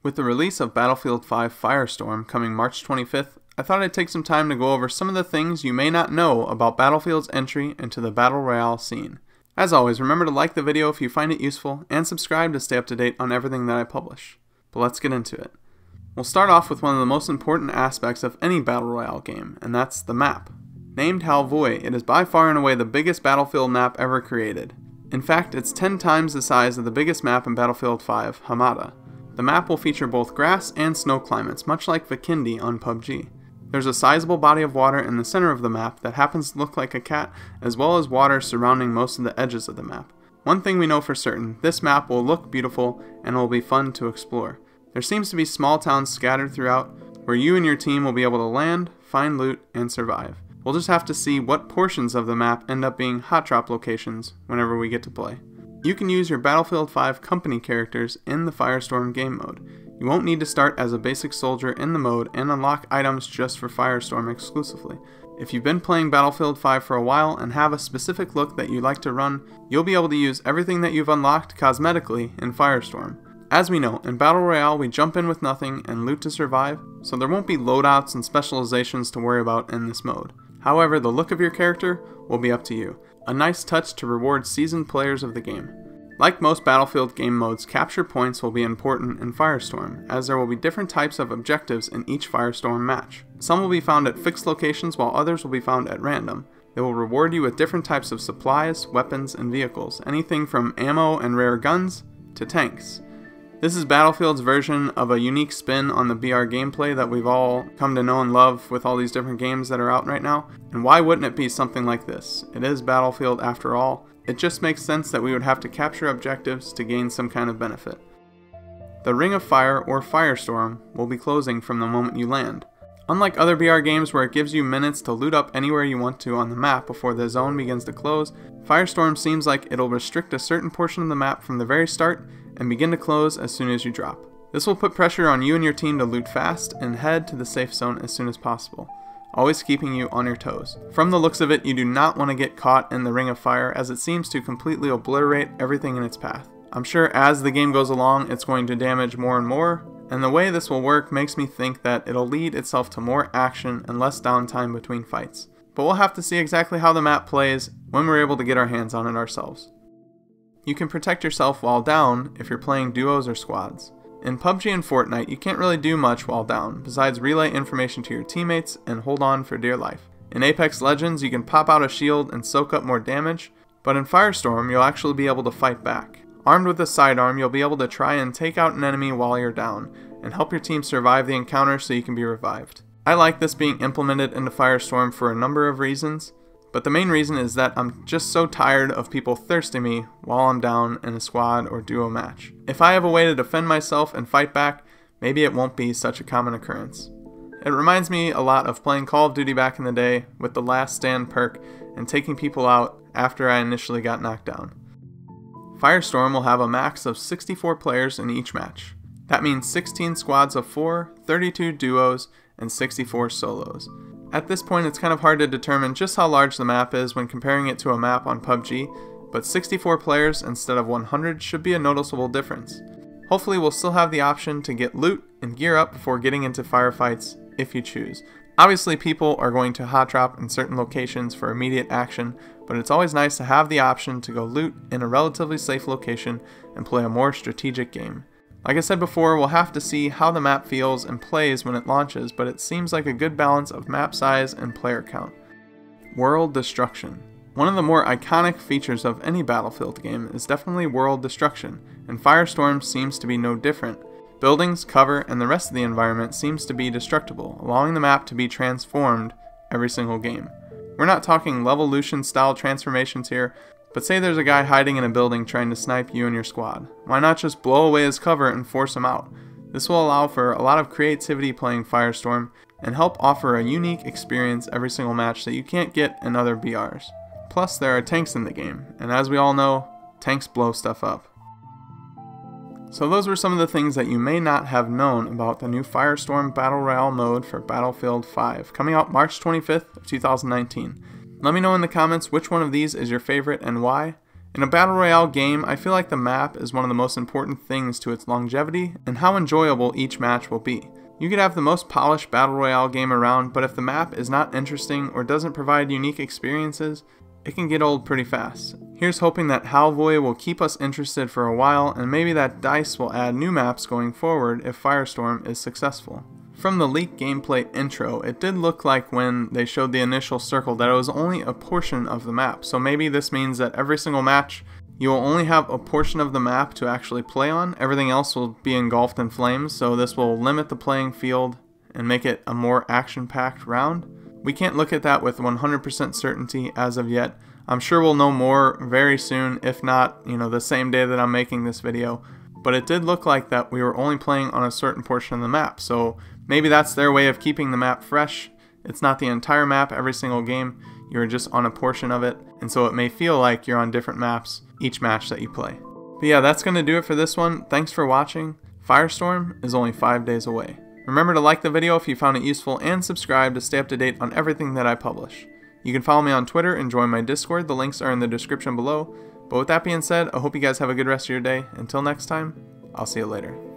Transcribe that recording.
With the release of Battlefield 5 Firestorm coming March 25th, I thought I'd take some time to go over some of the things you may not know about Battlefield's entry into the Battle Royale scene. As always, remember to like the video if you find it useful, and subscribe to stay up to date on everything that I publish. But let's get into it. We'll start off with one of the most important aspects of any Battle Royale game, and that's the map. Named Halvoi, it is by far and away the biggest Battlefield map ever created. In fact, it's 10 times the size of the biggest map in Battlefield 5, Hamada. The map will feature both grass and snow climates, much like Vikindi on PUBG. There's a sizable body of water in the center of the map that happens to look like a cat, as well as water surrounding most of the edges of the map. One thing we know for certain, this map will look beautiful and will be fun to explore. There seems to be small towns scattered throughout, where you and your team will be able to land, find loot, and survive. We'll just have to see what portions of the map end up being hot drop locations whenever we get to play. You can use your Battlefield 5 company characters in the Firestorm game mode. You won't need to start as a basic soldier in the mode and unlock items just for Firestorm exclusively. If you've been playing Battlefield 5 for a while and have a specific look that you like to run, you'll be able to use everything that you've unlocked cosmetically in Firestorm. As we know, in Battle Royale we jump in with nothing and loot to survive, so there won't be loadouts and specializations to worry about in this mode. However, the look of your character will be up to you. A nice touch to reward seasoned players of the game. Like most Battlefield game modes, capture points will be important in Firestorm, as there will be different types of objectives in each Firestorm match. Some will be found at fixed locations while others will be found at random. They will reward you with different types of supplies, weapons, and vehicles, anything from ammo and rare guns to tanks. This is Battlefield's version of a unique spin on the BR gameplay that we've all come to know and love with all these different games that are out right now. And why wouldn't it be something like this? It is Battlefield after all. It just makes sense that we would have to capture objectives to gain some kind of benefit. The Ring of Fire, or Firestorm, will be closing from the moment you land. Unlike other BR games where it gives you minutes to loot up anywhere you want to on the map before the zone begins to close, Firestorm seems like it'll restrict a certain portion of the map from the very start and begin to close as soon as you drop. This will put pressure on you and your team to loot fast and head to the safe zone as soon as possible, always keeping you on your toes. From the looks of it, you do not want to get caught in the Ring of Fire, as it seems to completely obliterate everything in its path. I'm sure as the game goes along it's going to damage more and more, and the way this will work makes me think that it'll lead itself to more action and less downtime between fights. But we'll have to see exactly how the map plays when we're able to get our hands on it ourselves. You can protect yourself while down if you're playing duos or squads. In PUBG and Fortnite, you can't really do much while down, besides relay information to your teammates and hold on for dear life. In Apex Legends, you can pop out a shield and soak up more damage, but in Firestorm, you'll actually be able to fight back. Armed with a sidearm, you'll be able to try and take out an enemy while you're down, and help your team survive the encounter so you can be revived. I like this being implemented into Firestorm for a number of reasons, but the main reason is that I'm just so tired of people thirsting me while I'm down in a squad or duo match. If I have a way to defend myself and fight back, maybe it won't be such a common occurrence. It reminds me a lot of playing Call of Duty back in the day with the Last Stand perk and taking people out after I initially got knocked down. Firestorm will have a max of 64 players in each match. That means 16 squads of 4, 32 duos, and 64 solos. At this point, it's kind of hard to determine just how large the map is when comparing it to a map on PUBG, but 64 players instead of 100 should be a noticeable difference. Hopefully we'll still have the option to get loot and gear up before getting into firefights if you choose. Obviously people are going to hot drop in certain locations for immediate action, but it's always nice to have the option to go loot in a relatively safe location and play a more strategic game. Like I said before, we'll have to see how the map feels and plays when it launches, but it seems like a good balance of map size and player count. World destruction. One of the more iconic features of any Battlefield game is definitely world destruction, and Firestorm seems to be no different. Buildings, cover, and the rest of the environment seems to be destructible, allowing the map to be transformed every single game. We're not talking Levolution style transformations here, but say there's a guy hiding in a building trying to snipe you and your squad. Why not just blow away his cover and force him out? This will allow for a lot of creativity playing Firestorm and help offer a unique experience every single match that you can't get in other BRs. Plus there are tanks in the game, and as we all know, tanks blow stuff up. So those were some of the things that you may not have known about the new Firestorm Battle Royale mode for Battlefield 5, coming out March 25th of 2019. Let me know in the comments which one of these is your favorite and why, In a Battle Royale game, I feel like the map is one of the most important things to its longevity and how enjoyable each match will be. You could have the most polished Battle Royale game around, but if the map is not interesting or doesn't provide unique experiences, it can get old pretty fast. Here's hoping that Halvoy will keep us interested for a while, and maybe that DICE will add new maps going forward if Firestorm is successful. From the leaked gameplay intro, it did look like when they showed the initial circle that it was only a portion of the map, so maybe this means that every single match you will only have a portion of the map to actually play on. Everything else will be engulfed in flames, so this will limit the playing field and make it a more action-packed round. We can't look at that with 100% certainty as of yet. I'm sure we'll know more very soon, if not, the same day that I'm making this video. But it did look like that we were only playing on a certain portion of the map, so maybe that's their way of keeping the map fresh. It's not the entire map every single game, you're just on a portion of it, and so it may feel like you're on different maps each match that you play. But yeah, that's going to do it for this one. Thanks for watching. Firestorm is only 5 days away. Remember to like the video if you found it useful and subscribe to stay up to date on everything that I publish. You can follow me on Twitter and join my Discord, the links are in the description below. But with that being said, I hope you guys have a good rest of your day. Until next time, I'll see you later.